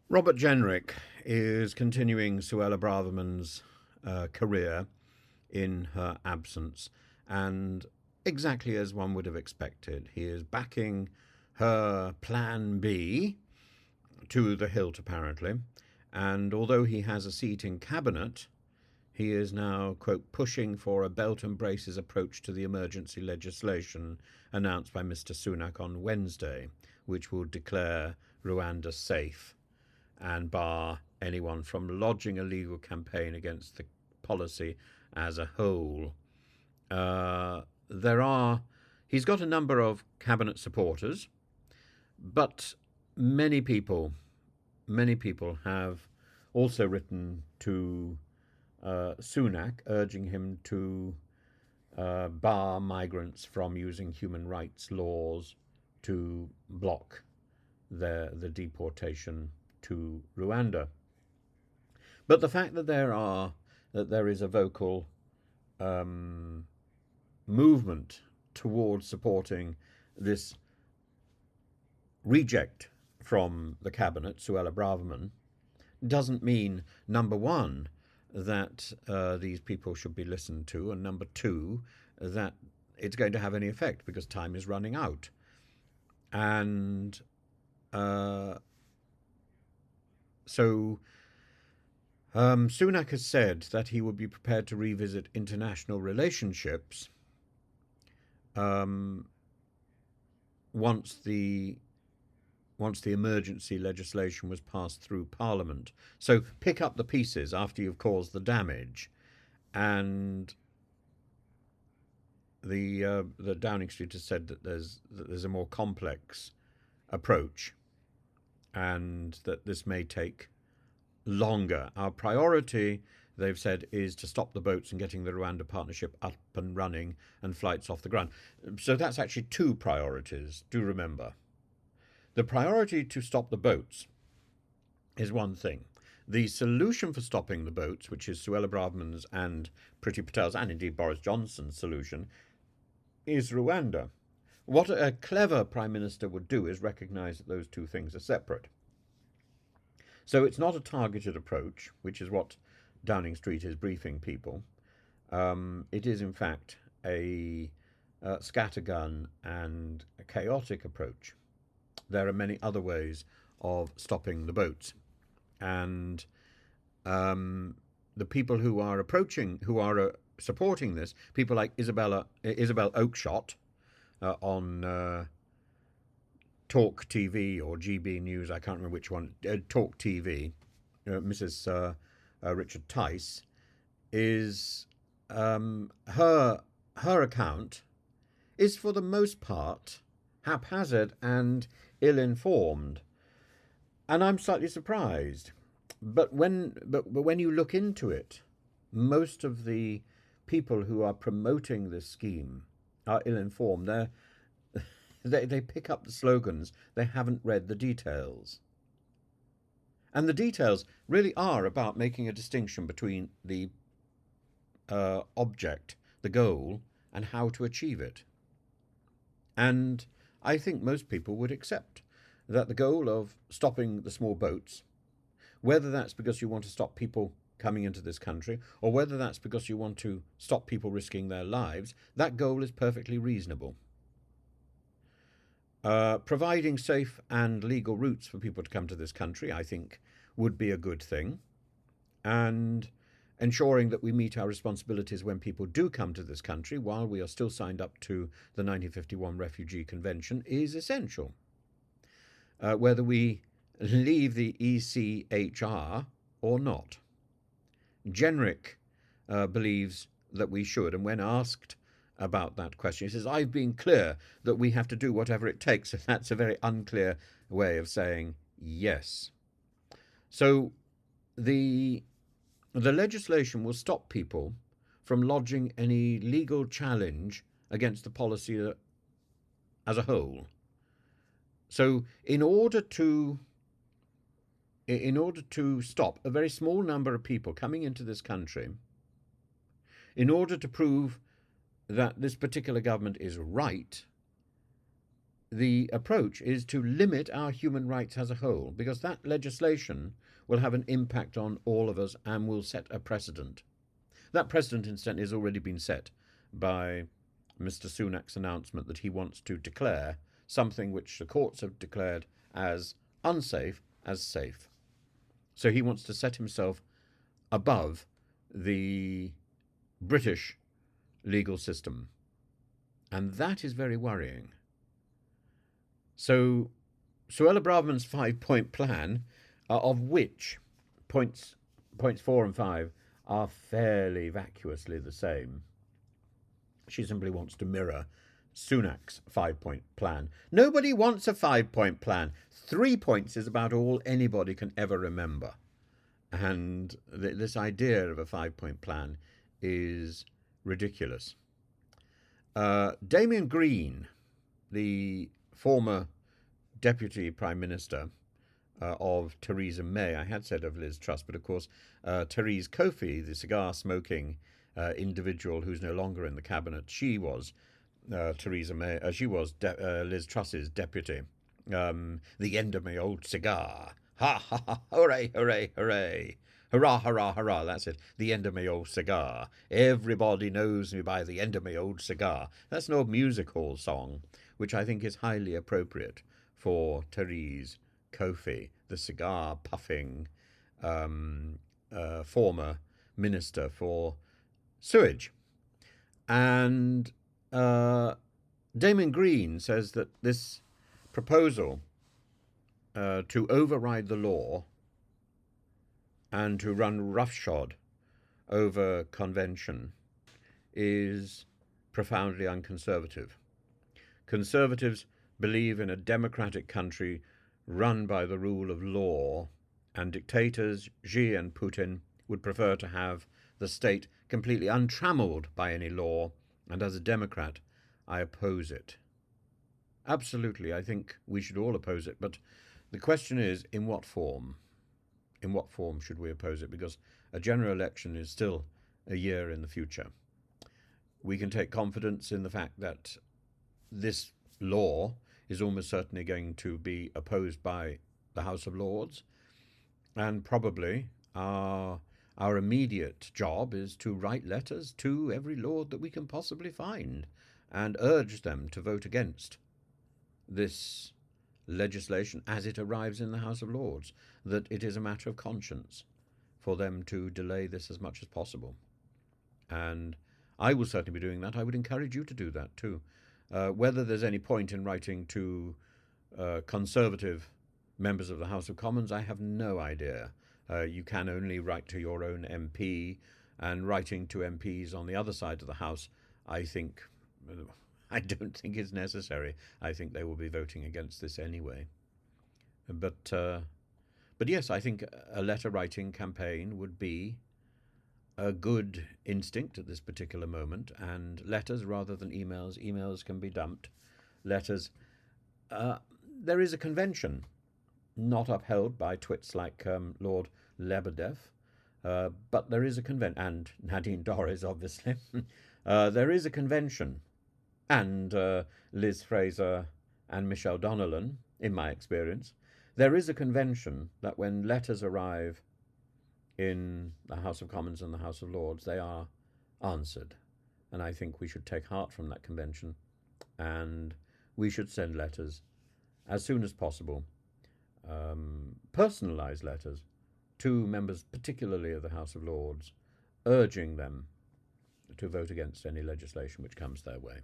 Robert Jenrick is continuing Suella Braverman's career in her absence, and exactly as one would have expected, he is backing her Plan B to the hilt, apparently. And although he has a seat in cabinet, he is now, quote, pushing for a belt and braces approach to the emergency legislation announced by Mr. Sunak on Wednesday, which will declare Rwanda safe and bar anyone from lodging a legal campaign against the policy as a whole. There are, he's got a number of cabinet supporters, but many people, many people have also written to Sunak urging him to bar migrants from using human rights laws to block the deportation to Rwanda. But the fact that there is a vocal movement towards supporting this reject from the cabinet, Suella Braverman, doesn't mean, number one, that these people should be listened to, and number two, that it's going to have any effect because time is running out. And uh, so Sunak has said that he would be prepared to revisit international relationships um, once the once the emergency legislation was passed through Parliament. So pick up the pieces after you've caused the damage, and the Downing Street has said that there's a more complex approach, and that this may take longer. Our priority, they've said, is to stop the boats and getting the Rwanda partnership up and running and flights off the ground. So that's actually two priorities, do remember. The priority to stop the boats is one thing. The solution for stopping the boats, which is Suella Braverman's and Priti Patel's, and indeed Boris Johnson's solution, is Rwanda. What a clever Prime Minister would do is recognise that those two things are separate. So it's not a targeted approach, which is what Downing Street is briefing people. It is, in fact, a scattergun and a chaotic approach. There are many other ways of stopping the boats. And the people who are supporting this, people like Isabel Oakeshott on Talk TV or GB News, I can't remember which one, Talk TV, Mrs. Richard Tice, is her account is for the most part haphazard and ill-informed, and I'm slightly surprised. But when you look into it, most of the people who are promoting this scheme are ill-informed. They pick up the slogans. They haven't read the details. And the details really are about making a distinction between the object, the goal, and how to achieve it. And I think most people would accept that the goal of stopping the small boats, whether that's because you want to stop people coming into this country or whether that's because you want to stop people risking their lives, that goal is perfectly reasonable. Providing safe and legal routes for people to come to this country, I think, would be a good thing. And ensuring that we meet our responsibilities when people do come to this country while we are still signed up to the 1951 Refugee Convention is essential. Whether we leave the ECHR or not. Jenrick believes that we should, and when asked about that question, he says, I've been clear that we have to do whatever it takes. And that's a very unclear way of saying yes. So the legislation will stop people from lodging any legal challenge against the policy as a whole. So in order to stop a very small number of people coming into this country, in order to prove that this particular government is right, the approach is to limit our human rights as a whole, because that legislation will have an impact on all of us and will set a precedent. That precedent, incidentally, has already been set by Mr. Sunak's announcement that he wants to declare something which the courts have declared as unsafe as safe. So he wants to set himself above the British legal system. And that is very worrying. So Suella Braverman's 5-point plan, of which points 4 and 5 are fairly vacuously the same. She simply wants to mirror Sunak's 5-point plan. Nobody wants a 5-point plan. 3 points is about all anybody can ever remember. And this idea of a 5-point plan is ridiculous. Damien Green, the former Deputy Prime Minister of Theresa May, I had said of Liz Truss, but of course Therese Coffey, the cigar-smoking individual who's no longer in the cabinet, she was Theresa May. She was Liz Truss's deputy. The end of my old cigar. Ha ha ha! Hooray! Hooray! Hooray! Hurrah! Hurrah! Hurrah! That's it. The end of my old cigar. Everybody knows me by the end of my old cigar. That's an old music hall song, which I think is highly appropriate for Therese Coffey, the cigar-puffing former minister for sewage. And Damon Green says that this proposal to override the law and to run roughshod over convention is profoundly unconservative. Conservatives believe in a democratic country run by the rule of law, and dictators Xi and Putin would prefer to have the state completely untrammeled by any law, and as a Democrat, I oppose it. Absolutely, I think we should all oppose it, but the question is, in what form? In what form should we oppose it? Because a general election is still a year in the future. We can take confidence in the fact that this law is almost certainly going to be opposed by the House of Lords, and probably our immediate job is to write letters to every lord that we can possibly find and urge them to vote against this legislation as it arrives in the House of Lords, that it is a matter of conscience for them to delay this as much as possible. And I will certainly be doing that. I would encourage you to do that too. Whether there's any point in writing to Conservative members of the House of Commons, I have no idea. You can only write to your own MP, and writing to MPs on the other side of the House, I don't think is necessary. I think they will be voting against this anyway. But yes, I think a letter-writing campaign would be a good instinct at this particular moment, and letters rather than emails. Emails can be dumped. Letters. There is a convention, not upheld by twits like Lord Lebedev, but there is a convention, and Nadine Dorries, obviously. There is a convention, and Liz Fraser and Michelle Donnellan, in my experience. There is a convention that when letters arrive in the House of Commons and the House of Lords, they are answered. And I think we should take heart from that convention, and we should send letters as soon as possible, personalised letters to members, particularly of the House of Lords, urging them to vote against any legislation which comes their way.